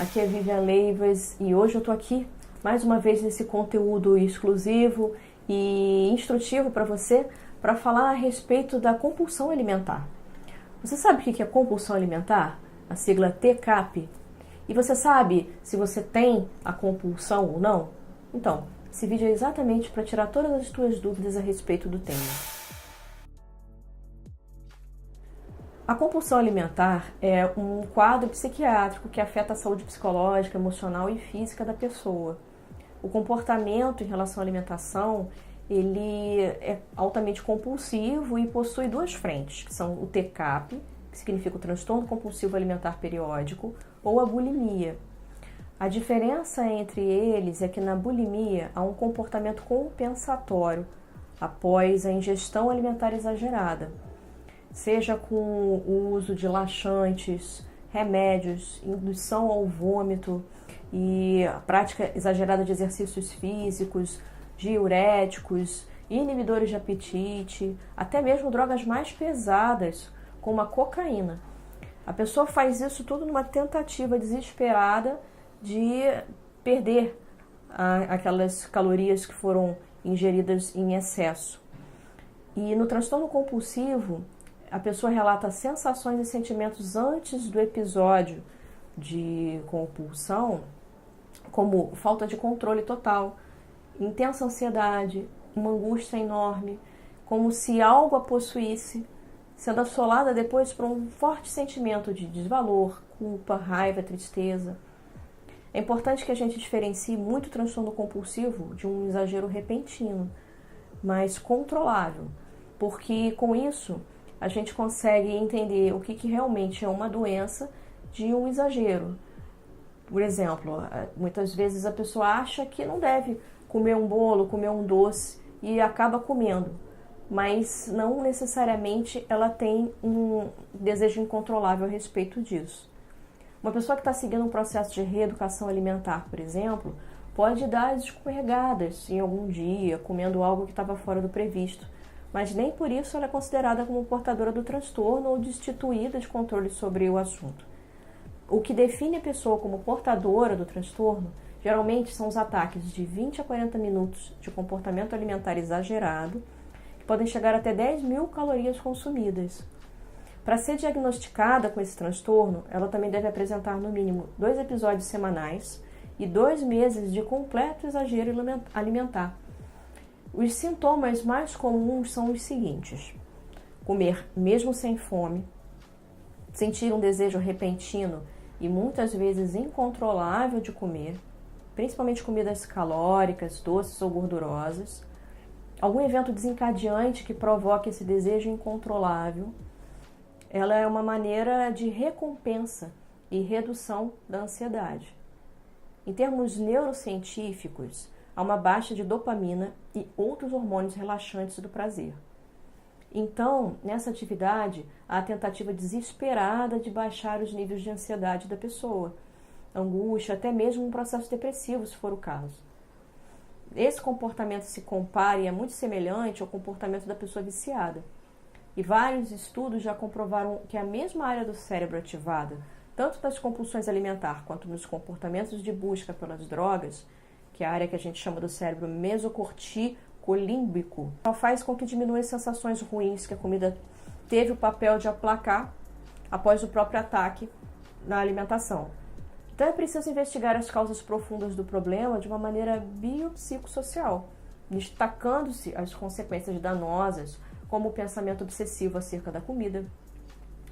Aqui é Vivian Leivas e hoje eu tô aqui mais uma vez nesse conteúdo exclusivo e instrutivo para você para falar a respeito da compulsão alimentar. Você sabe o que é compulsão alimentar? A sigla TCAP. E você sabe se você tem a compulsão ou não? Então, esse vídeo é exatamente para tirar todas as suas dúvidas a respeito do tema. A compulsão alimentar é um quadro psiquiátrico que afeta a saúde psicológica, emocional e física da pessoa. O comportamento em relação à alimentação, ele é altamente compulsivo e possui duas frentes, que são o TCAP, que significa o transtorno compulsivo alimentar periódico, ou a bulimia. A diferença entre eles é que na bulimia há um comportamento compensatório após a ingestão alimentar exagerada, seja com o uso de laxantes, remédios, indução ao vômito e a prática exagerada de exercícios físicos, diuréticos, inibidores de apetite, até mesmo drogas mais pesadas, como a cocaína. A pessoa faz isso tudo numa tentativa desesperada de perder aquelas calorias que foram ingeridas em excesso. E no transtorno compulsivo, a pessoa relata sensações e sentimentos antes do episódio de compulsão, como falta de controle total, intensa ansiedade, uma angústia enorme, como se algo a possuísse, sendo assolada depois por um forte sentimento de desvalor, culpa, raiva, tristeza. É importante que a gente diferencie muito o transtorno compulsivo de um exagero repentino, mas controlável, porque com isso a gente consegue entender o que realmente é uma doença de um exagero. Por exemplo, muitas vezes a pessoa acha que não deve comer um bolo, comer um doce e acaba comendo, mas não necessariamente ela tem um desejo incontrolável a respeito disso. Uma pessoa que está seguindo um processo de reeducação alimentar, por exemplo, pode dar escorregadas em algum dia, comendo algo que estava fora do previsto, mas nem por isso ela é considerada como portadora do transtorno ou destituída de controle sobre o assunto. O que define a pessoa como portadora do transtorno geralmente são os ataques de 20 a 40 minutos de comportamento alimentar exagerado, que podem chegar até 10.000 calorias consumidas. Para ser diagnosticada com esse transtorno, ela também deve apresentar no mínimo 2 episódios semanais e 2 meses de completo exagero alimentar. Os sintomas mais comuns são os seguintes: comer mesmo sem fome, sentir um desejo repentino e muitas vezes incontrolável de comer, principalmente comidas calóricas, doces ou gordurosas, algum evento desencadeante que provoque esse desejo incontrolável. Ela é uma maneira de recompensa e redução da ansiedade. Em termos neurocientíficos, há uma baixa de dopamina e outros hormônios relaxantes do prazer. Então, nessa atividade, há a tentativa desesperada de baixar os níveis de ansiedade da pessoa, angústia, até mesmo um processo depressivo, se for o caso. Esse comportamento se compara e é muito semelhante ao comportamento da pessoa viciada. E vários estudos já comprovaram que a mesma área do cérebro ativada, tanto nas compulsões alimentares quanto nos comportamentos de busca pelas drogas, que é a área que a gente chama do cérebro mesocorticolímbico, só faz com que diminua as sensações ruins que a comida teve o papel de aplacar após o próprio ataque na alimentação. Então é preciso investigar as causas profundas do problema de uma maneira biopsicossocial, destacando-se as consequências danosas, como o pensamento obsessivo acerca da comida,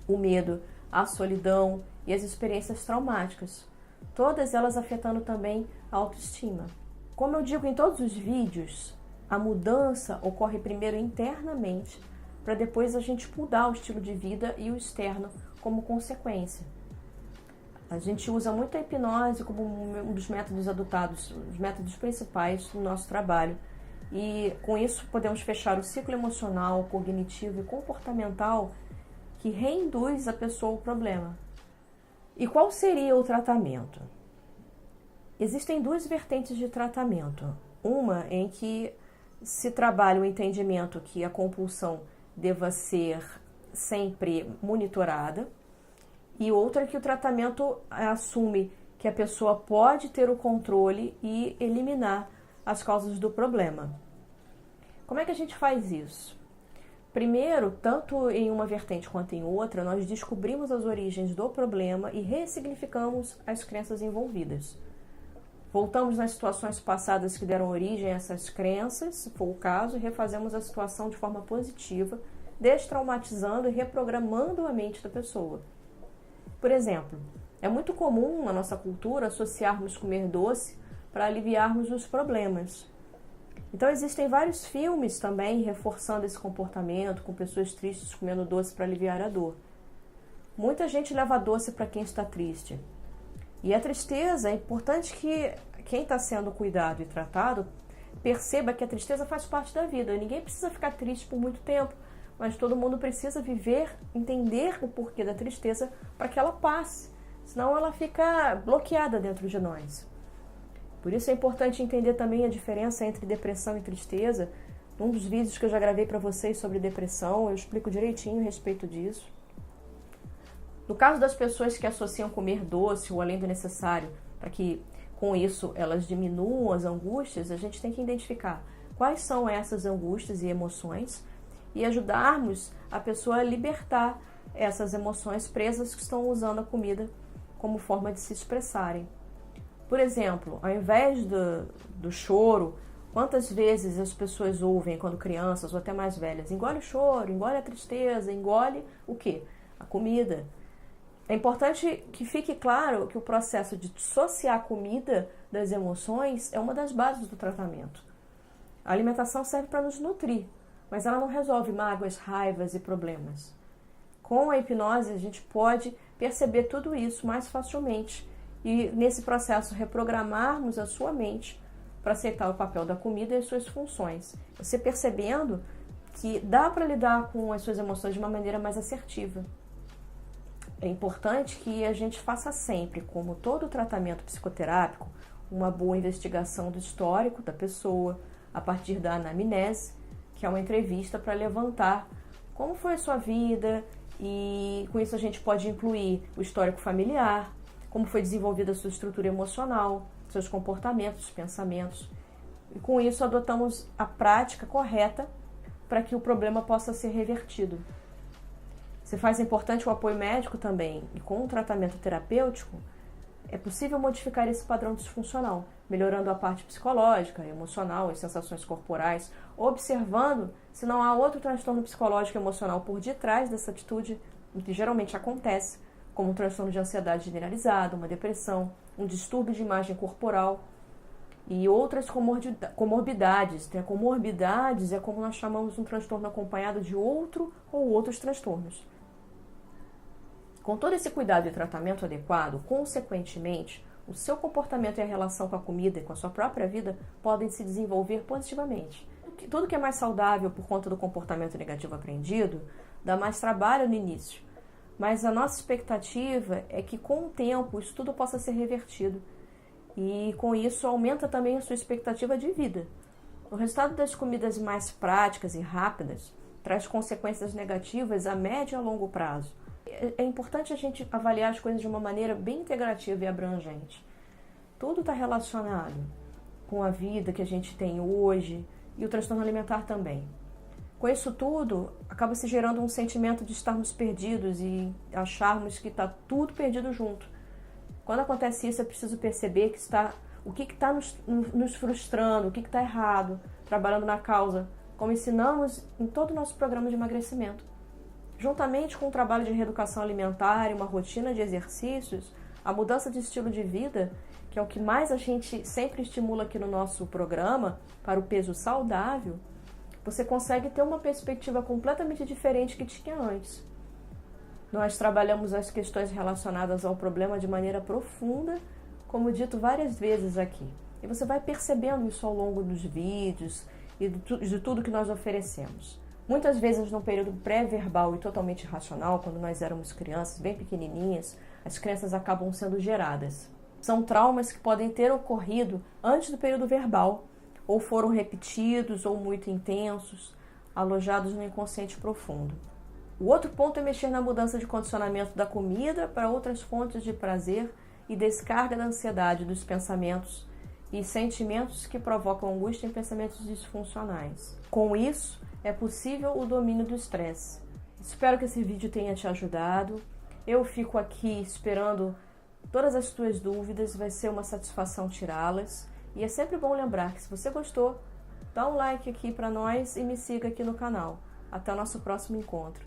o medo, a solidão e as experiências traumáticas, todas elas afetando também a autoestima. Como eu digo em todos os vídeos, a mudança ocorre primeiro internamente, para depois a gente mudar o estilo de vida e o externo como consequência. A gente usa muito a hipnose como um dos métodos adotados, os métodos principais do nosso trabalho. E com isso podemos fechar o ciclo emocional, cognitivo e comportamental que reinduz a pessoa ao problema. E qual seria o tratamento? Existem 2 vertentes de tratamento. Uma em que se trabalha o entendimento que a compulsão deva ser sempre monitorada, e outra que o tratamento assume que a pessoa pode ter o controle e eliminar as causas do problema. Como é que a gente faz isso? Primeiro, tanto em uma vertente quanto em outra, nós descobrimos as origens do problema e ressignificamos as crenças envolvidas. Voltamos nas situações passadas que deram origem a essas crenças, se for o caso, e refazemos a situação de forma positiva, destraumatizando e reprogramando a mente da pessoa. Por exemplo, é muito comum na nossa cultura associarmos comer doce para aliviarmos os problemas. Então existem vários filmes também reforçando esse comportamento, com pessoas tristes comendo doce para aliviar a dor. Muita gente leva doce para quem está triste. E a tristeza, é importante que quem está sendo cuidado e tratado perceba que a tristeza faz parte da vida. Ninguém precisa ficar triste por muito tempo, mas todo mundo precisa viver, entender o porquê da tristeza para que ela passe, senão ela fica bloqueada dentro de nós. Por isso é importante entender também a diferença entre depressão e tristeza. Num dos vídeos que eu já gravei para vocês sobre depressão, eu explico direitinho a respeito disso. No caso das pessoas que associam comer doce ou além do necessário, para que com isso elas diminuam as angústias, a gente tem que identificar quais são essas angústias e emoções e ajudarmos a pessoa a libertar essas emoções presas que estão usando a comida como forma de se expressarem. Por exemplo, ao invés do choro, quantas vezes as pessoas ouvem quando crianças ou até mais velhas, engole o choro, engole a tristeza, engole o quê? A comida. É importante que fique claro que o processo de dissociar a comida das emoções é uma das bases do tratamento. A alimentação serve para nos nutrir, mas ela não resolve mágoas, raivas e problemas. Com a hipnose, a gente pode perceber tudo isso mais facilmente e, nesse processo, reprogramarmos a sua mente para aceitar o papel da comida e as suas funções. Você percebendo que dá para lidar com as suas emoções de uma maneira mais assertiva. É importante que a gente faça sempre, como todo tratamento psicoterápico, uma boa investigação do histórico da pessoa, a partir da anamnese, que é uma entrevista para levantar como foi a sua vida, e com isso a gente pode incluir o histórico familiar, como foi desenvolvida a sua estrutura emocional, seus comportamentos, pensamentos. E com isso adotamos a prática correta para que o problema possa ser revertido. Se faz importante o apoio médico também, e com o tratamento terapêutico, é possível modificar esse padrão disfuncional, melhorando a parte psicológica, emocional, as sensações corporais, observando se não há outro transtorno psicológico e emocional por detrás dessa atitude, o que geralmente acontece, como um transtorno de ansiedade generalizada, uma depressão, um distúrbio de imagem corporal e outras comorbidades. Comorbidades é como nós chamamos um transtorno acompanhado de outro ou outros transtornos. Com todo esse cuidado e tratamento adequado, consequentemente, o seu comportamento e a relação com a comida e com a sua própria vida podem se desenvolver positivamente. Tudo que é mais saudável por conta do comportamento negativo aprendido dá mais trabalho no início, mas a nossa expectativa é que com o tempo isso tudo possa ser revertido e com isso aumenta também a sua expectativa de vida. O resultado das comidas mais práticas e rápidas traz consequências negativas a médio e a longo prazo. É importante a gente avaliar as coisas de uma maneira bem integrativa e abrangente. Tudo está relacionado com a vida que a gente tem hoje e o transtorno alimentar também. Com isso tudo, acaba se gerando um sentimento de estarmos perdidos e acharmos que está tudo perdido junto. Quando acontece isso, é preciso perceber que o que está nos frustrando, o que está errado, trabalhando na causa, como ensinamos em todo o nosso programa de emagrecimento. Juntamente com o trabalho de reeducação alimentar e uma rotina de exercícios, a mudança de estilo de vida, que é o que mais a gente sempre estimula aqui no nosso programa, para o peso saudável, você consegue ter uma perspectiva completamente diferente que tinha antes. Nós trabalhamos as questões relacionadas ao problema de maneira profunda, como dito várias vezes aqui. E você vai percebendo isso ao longo dos vídeos e de tudo que nós oferecemos. Muitas vezes, no período pré-verbal e totalmente irracional, quando nós éramos crianças, bem pequenininhas, as crenças acabam sendo geradas. São traumas que podem ter ocorrido antes do período verbal, ou foram repetidos ou muito intensos, alojados no inconsciente profundo. O outro ponto é mexer na mudança de condicionamento da comida para outras fontes de prazer e descarga da ansiedade dos pensamentos e sentimentos que provocam angústia em pensamentos disfuncionais. Com isso, é possível o domínio do estresse. Espero que esse vídeo tenha te ajudado. Eu fico aqui esperando todas as tuas dúvidas, vai ser uma satisfação tirá-las. E é sempre bom lembrar que se você gostou, dá um like aqui para nós e me siga aqui no canal. Até o nosso próximo encontro.